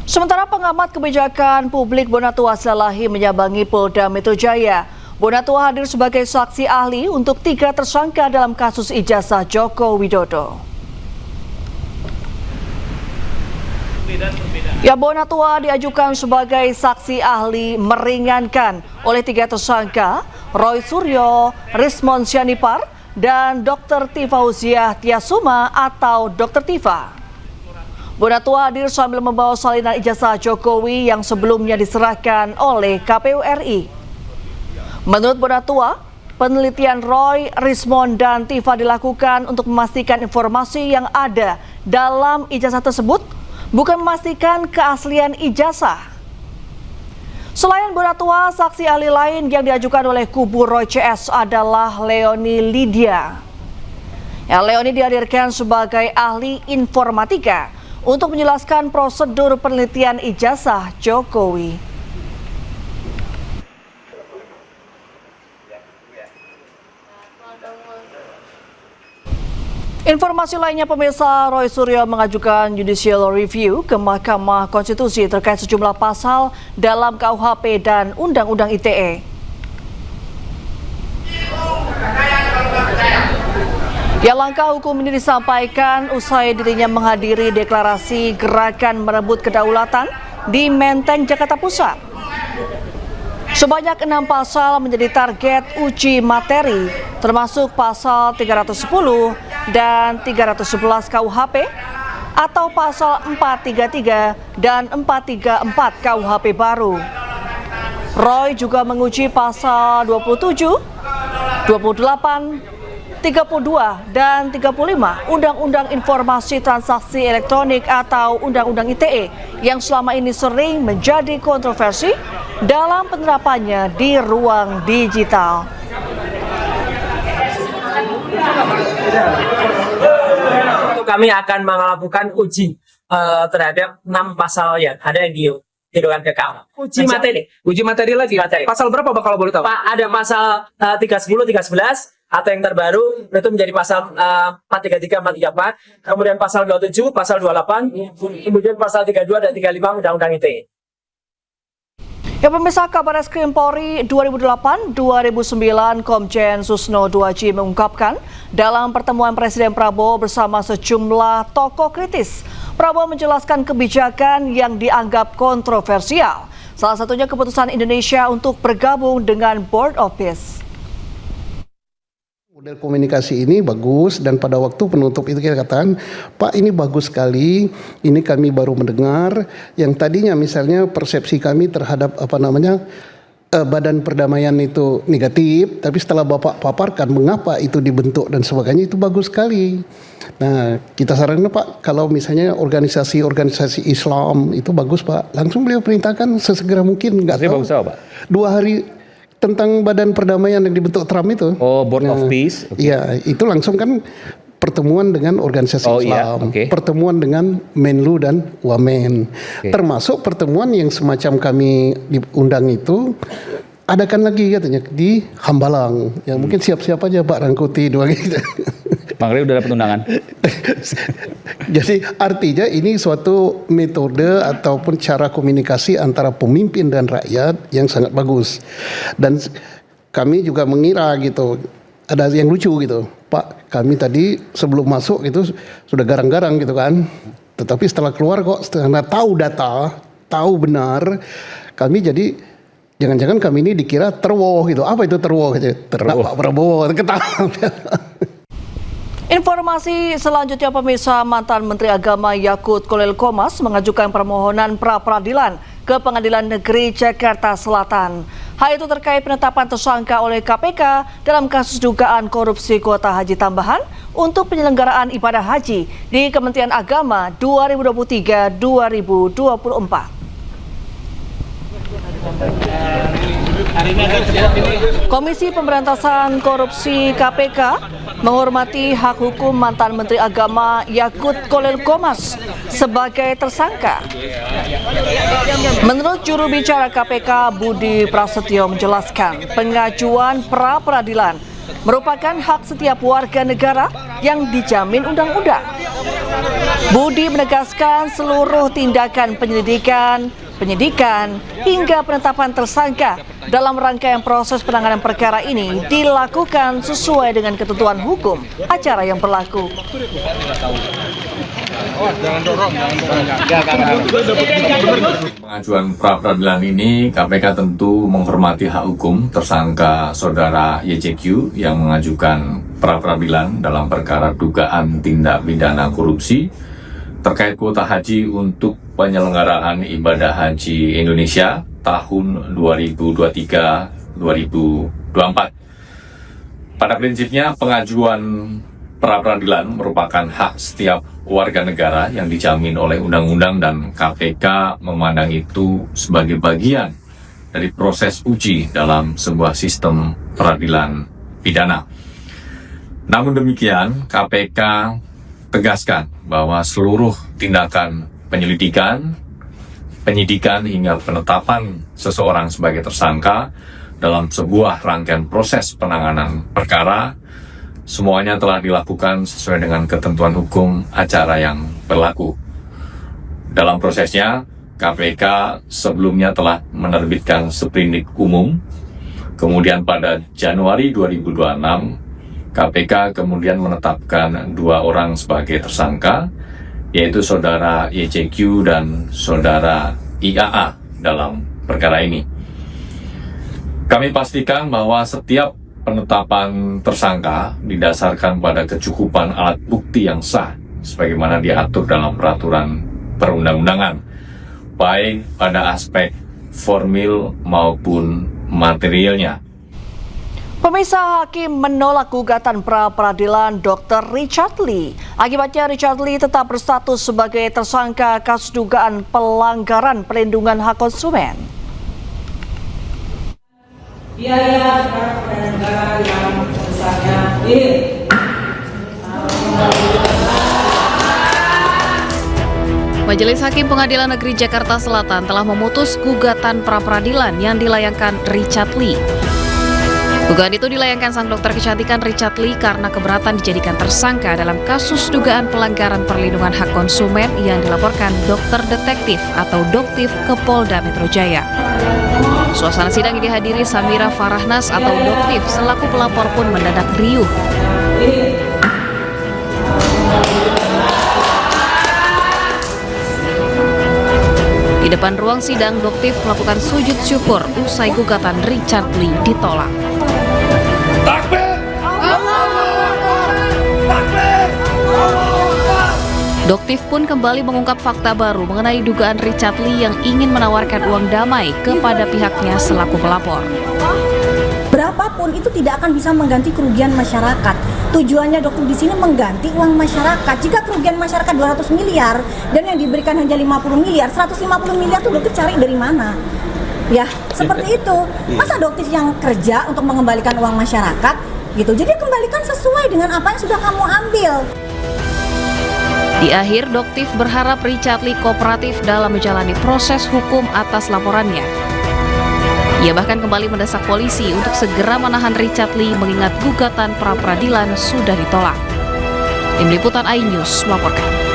Sementara pengamat kebijakan publik Bonatua Silalahi menyambangi Polda Metro Jaya. Bonatua hadir sebagai saksi ahli untuk 3 tersangka dalam kasus ijazah Joko Widodo. Bonatua diajukan sebagai saksi ahli meringankan oleh 3 tersangka, Roy Suryo, Rismon Syanipar, dan Dr. Tifauziah Tiasuma atau Dr. Tifa. Bonatua hadir sambil membawa salinan ijazah Jokowi yang sebelumnya diserahkan oleh KPU RI. Menurut Bonatua, penelitian Roy, Rismon, dan Tifa dilakukan untuk memastikan informasi yang ada dalam ijazah tersebut bukan memastikan keaslian ijazah. Selain Bonatua, saksi ahli lain yang diajukan oleh kubu Roy CS adalah Leoni Lydia. Leoni dihadirkan sebagai ahli informatika untuk menjelaskan prosedur penelitian ijazah Jokowi. Informasi lainnya, pemirsa, Roy Suryo mengajukan judicial review ke Mahkamah Konstitusi terkait sejumlah pasal dalam KUHP dan Undang-Undang ITE. Langkah hukum ini disampaikan usai dirinya menghadiri deklarasi gerakan merebut kedaulatan di Menteng, Jakarta Pusat. Sebanyak 6 pasal menjadi target uji materi, termasuk pasal 310 dan 311 KUHP atau pasal 433 dan 434 KUHP baru. Roy juga menguji pasal 27, 28, 32 dan 35 Undang-Undang Informasi Transaksi Elektronik atau Undang-Undang ITE yang selama ini sering menjadi kontroversi dalam penerapannya di ruang digital. Kami akan melakukan uji terhadap 6 pasal yang ada yang didorong ke KUHP. Uji materi lagi. Pasal berapa Pak kalau boleh tahu? Pak, ada pasal 310, 311 atau yang terbaru itu menjadi pasal 433, 434, kemudian pasal 27, pasal 28, kemudian pasal 32 dan 35 Undang-Undang ITE. Pemirsa, Kabarreskrim Polri 2008-2009 Komjen Susno Duaji mengungkapkan dalam pertemuan Presiden Prabowo bersama sejumlah tokoh kritis, Prabowo menjelaskan kebijakan yang dianggap kontroversial. Salah satunya keputusan Indonesia untuk bergabung dengan Board of Peace. Model komunikasi ini bagus dan pada waktu penutup itu kita katakan, Pak, ini bagus sekali, ini kami baru mendengar yang tadinya misalnya persepsi kami terhadap Badan Perdamaian itu negatif, tapi setelah Bapak paparkan mengapa itu dibentuk dan sebagainya itu bagus sekali. Nah, kita sarankan Pak, kalau misalnya organisasi Islam itu bagus Pak, langsung beliau perintahkan sesegera mungkin. Nggak tahu, bagus apa Pak? 2 hari tentang Badan Perdamaian yang dibentuk Trump itu. Oh, Board of Peace. Iya, itu langsung kan pertemuan dengan organisasi Islam, pertemuan dengan Menlu dan Wamen, termasuk pertemuan yang semacam kami diundang itu adakan lagi katanya di Hambalang. Ya mungkin siap-siap aja Pak Rangkuti 2 gitu. Bang Rey udah dapat undangan. Jadi artinya ini suatu metode ataupun cara komunikasi antara pemimpin dan rakyat yang sangat bagus. Dan kami juga mengira gitu, ada yang lucu gitu. Pak, kami tadi sebelum masuk itu sudah garang-garang gitu kan. Tetapi setelah keluar kok setelah tahu data, tahu benar, kami jadi jangan-jangan kami ini dikira terwoh gitu. Apa itu terwoh? Ternak Pak Prabowo, ketawa. Informasi selanjutnya, pemirsa, mantan Menteri Agama Yakut Kolil Qomas mengajukan permohonan pra-peradilan ke Pengadilan Negeri Jakarta Selatan. Hal itu terkait penetapan tersangka oleh KPK dalam kasus dugaan korupsi kuota haji tambahan untuk penyelenggaraan ibadah haji di Kementerian Agama 2023-2024. Komisi Pemberantasan Korupsi KPK menghormati hak hukum mantan Menteri Agama Yakut Kolil Qomas sebagai tersangka. Menurut juru bicara KPK Budi Prasetyo menjelaskan, pengajuan pra-peradilan merupakan hak setiap warga negara yang dijamin undang-undang. Budi menegaskan seluruh tindakan penyidikan, hingga penetapan tersangka dalam rangkaian proses penanganan perkara ini dilakukan sesuai dengan ketentuan hukum acara yang berlaku. Pengajuan pra-peradilan ini KPK tentu menghormati hak hukum tersangka saudara YCQ yang mengajukan pra-peradilan dalam perkara dugaan tindak pidana korupsi terkait kuota haji untuk penyelenggaraan ibadah haji Indonesia tahun 2023-2024. Pada prinsipnya pengajuan pra-peradilan merupakan hak setiap warga negara yang dijamin oleh undang-undang dan KPK memandang itu sebagai bagian dari proses uji dalam sebuah sistem peradilan pidana. Namun demikian, KPK tegaskan bahwa seluruh tindakan penyelidikan, penyidikan hingga penetapan seseorang sebagai tersangka dalam sebuah rangkaian proses penanganan perkara semuanya telah dilakukan sesuai dengan ketentuan hukum acara yang berlaku. Dalam prosesnya, KPK sebelumnya telah menerbitkan sprindik umum, kemudian pada Januari 2026, KPK kemudian menetapkan 2 orang sebagai tersangka, yaitu saudara YCQ dan saudara IAA dalam perkara ini. Kami pastikan bahwa setiap penetapan tersangka didasarkan pada kecukupan alat bukti yang sah sebagaimana diatur dalam peraturan perundang-undangan, baik pada aspek formil maupun materialnya. Pemirsa, hakim menolak gugatan pra-peradilan Dr. Richard Lee. Akibatnya Richard Lee tetap berstatus sebagai tersangka kasus dugaan pelanggaran perlindungan hak konsumen. Biaya kepada negara yang besarnya Majelis Hakim Pengadilan Negeri Jakarta Selatan telah memutus gugatan pra-peradilan yang dilayangkan Richard Lee. Gugatan itu dilayangkan sang dokter kecantikan Richard Lee karena keberatan dijadikan tersangka dalam kasus dugaan pelanggaran perlindungan hak konsumen yang dilaporkan dokter detektif atau Doktif ke Polda Metro Jaya. Suasana sidang yang dihadiri Samira Farahnas atau Doktif selaku pelapor pun mendadak riuh. Di depan ruang sidang, Doktif melakukan sujud syukur usai gugatan Richard Lee ditolak. Doktif pun kembali mengungkap fakta baru mengenai dugaan Richard Lee yang ingin menawarkan uang damai kepada pihaknya selaku pelapor. Berapapun itu tidak akan bisa mengganti kerugian masyarakat. Tujuannya dokter di sini mengganti uang masyarakat. Jika kerugian masyarakat 200 miliar dan yang diberikan hanya 50 miliar, 150 miliar itu dokter cari dari mana? Ya, seperti itu. Masa dokter yang kerja untuk mengembalikan uang masyarakat gitu. Jadi kembalikan sesuai dengan apa yang sudah kamu ambil. Di akhir, Doktif berharap Richard Lee kooperatif dalam menjalani proses hukum atas laporannya. Ia bahkan kembali mendesak polisi untuk segera menahan Richard Lee mengingat gugatan pra-peradilan sudah ditolak. Tim Liputan iNews melaporkan.